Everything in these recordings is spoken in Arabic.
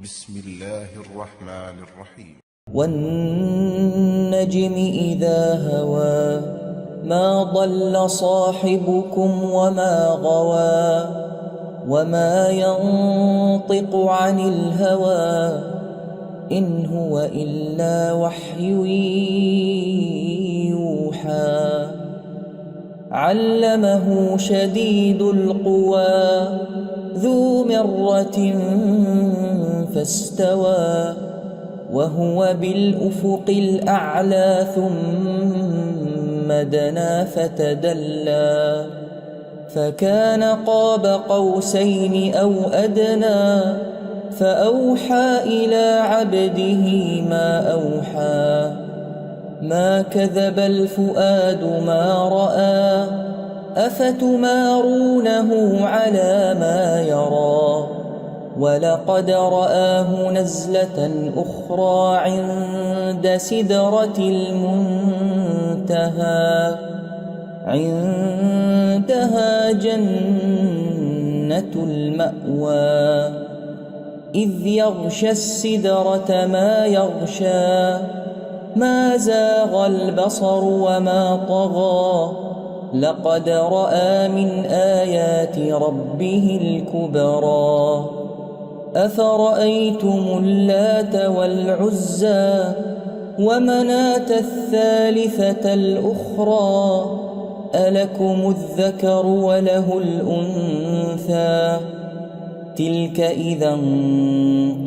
بسم الله الرحمن الرحيم. والنجم إذا هوى ما ضل صاحبكم وما غوى وما ينطق عن الهوى إن هو إلا وحي يوحى علمه شديد القوى ذو مرة فاستوى وهو بالأفق الأعلى ثم دنا فتدلى فكان قاب قوسين أو أدنى فأوحى إلى عبده ما أوحى ما كذب الفؤاد ما رأى أفتمارونه على ما يرى ولقد رآه نزلة أخرى عند سدرة المنتهى عندها جنة المأوى إذ يغشى السدرة ما يغشى ما زاغ البصر وما طغى لقد رأى من آيات ربه الكبرى أفرأيتم اللات والعزى ومناة الثالثة الأخرى ألكم الذكر وله الأنثى تلك إذا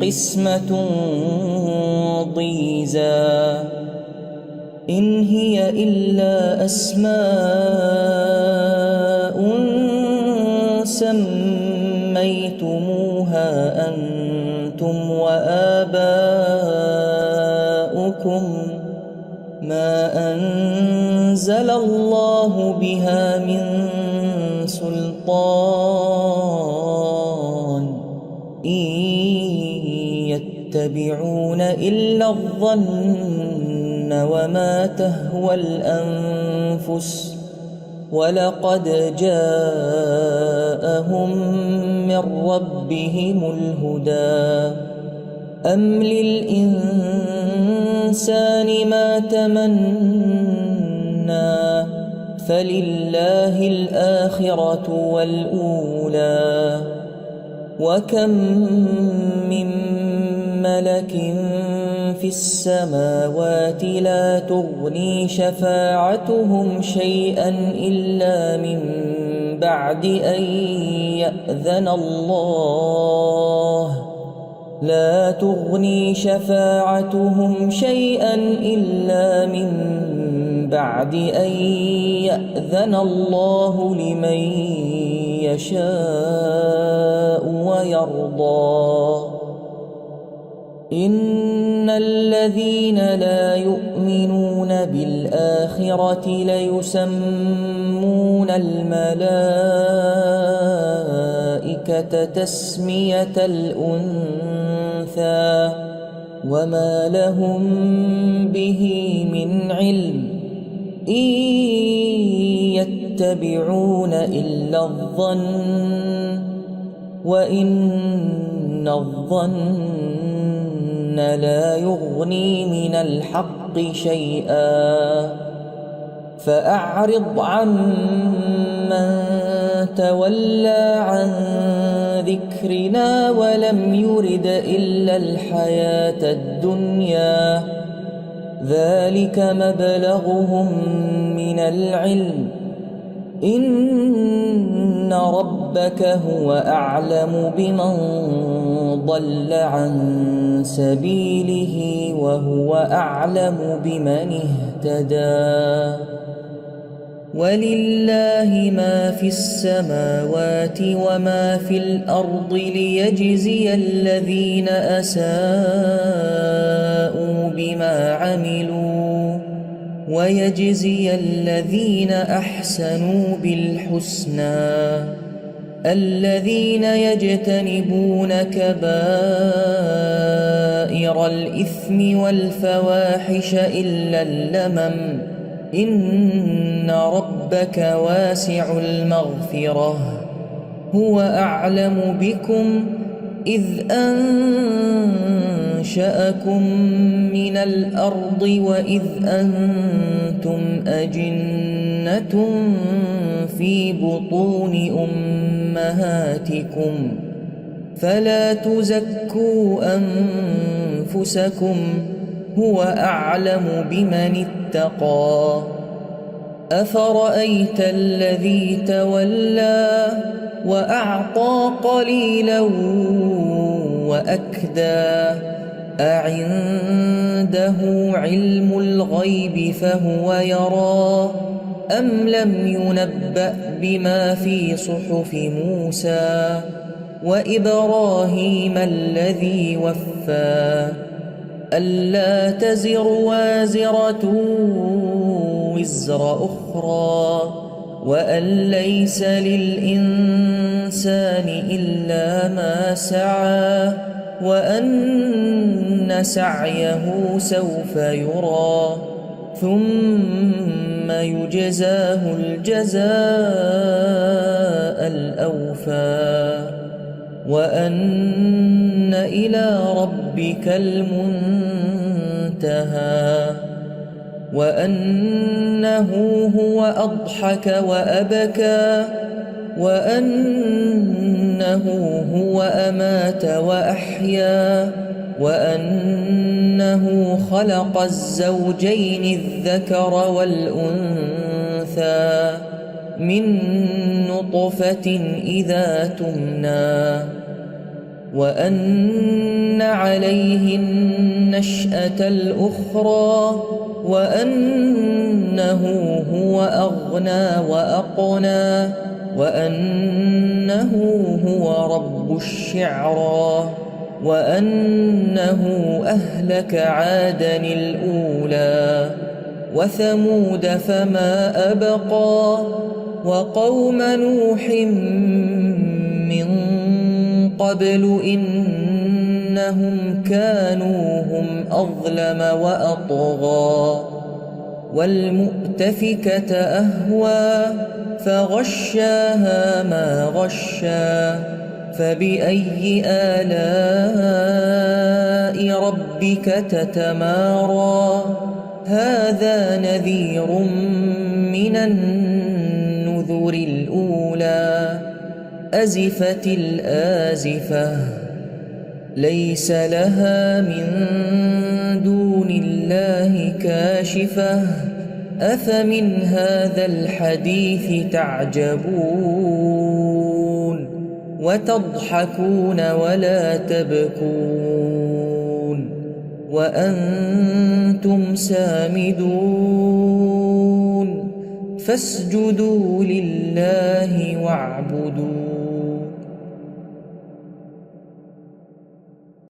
قسمة ضيزى إن هي إلا أسماء سميتموها أنتم وآباؤكم ما أنزل الله بها من سلطان إن يتبعون إلا الظن وما تهوى الأنفس ولقد جاءهم من ربهم الهدى أم للإنسان ما تمنى فلله الآخرة والأولى وكم من ملك في السماوات لا تغني شفاعتهم شيئا إلا من بعد أن يأذن الله لا تغني شفاعتهم شيئا إلا من بعد أن يأذن الله لمن يشاء ويرضى إن الذين لا يؤمنون بالآخرة ليسمون الملائكة تسمية الأنثى وما لهم به من علم إن يتبعون إلا الظن وإن الظن لا يغني من الحق شيئا فأعرض عمن تولى عن ذكرنا ولم يرد إلا الحياة الدنيا ذلك مبلغهم من العلم إن ربك هو أعلم بمن ضل عن سبيله وهو أعلم بمن اهتدى ولله ما في السماوات وما في الأرض ليجزي الذين أساءوا بما عملوا ويجزي الذين أحسنوا بالحسنى الذين يجتنبون كبائر الإثم والفواحش إلا اللمم إن ربك واسع المغفرة هو أعلم بكم إذ أنشأكم من الأرض وإذ أنتم أجنة في بطون أمهاتكم فلا تزكوا أنفسكم هو أعلم بمن اتقى أفرأيت الذي تولى وأعطى قليلا وأكدى أعنده علم الغيب فهو يرى أم لم ينبأ بما في صحف موسى وإبراهيم الذي وفى ألا تزر وازرة وزر أخرى وأن ليس للإنسان إلا ما سعى وأن سعيه سوف يرى ثم يجزاه الجزاء الأوفى وأن إلى ربك المنتهى وأنه هو أضحك وأبكى وأنه هو أمات وأحيا وأنه خلق الزوجين الذكر والأنثى من نطفة إذا تمنى وأن عليه النشأة الأخرى وأنه هو أغنى وأقنى وأنه هو رب الشعرى وأنه أهلك عادا الأولى وثمود فما أبقى وقوم نوح من قبل إنهم كانوا هم أظلم وأطغى والمؤتفكة أهوى فغشاها ما غشى فبأي آلاء ربك تتمارى هذا نذير من النذر الأولى أزفت الآزفة ليس لها من دون الله كاشفة أفمن هذا الحديث تعجبون وتضحكون ولا تبكون وأنتم سامدون فاسجدوا لله واعبدوا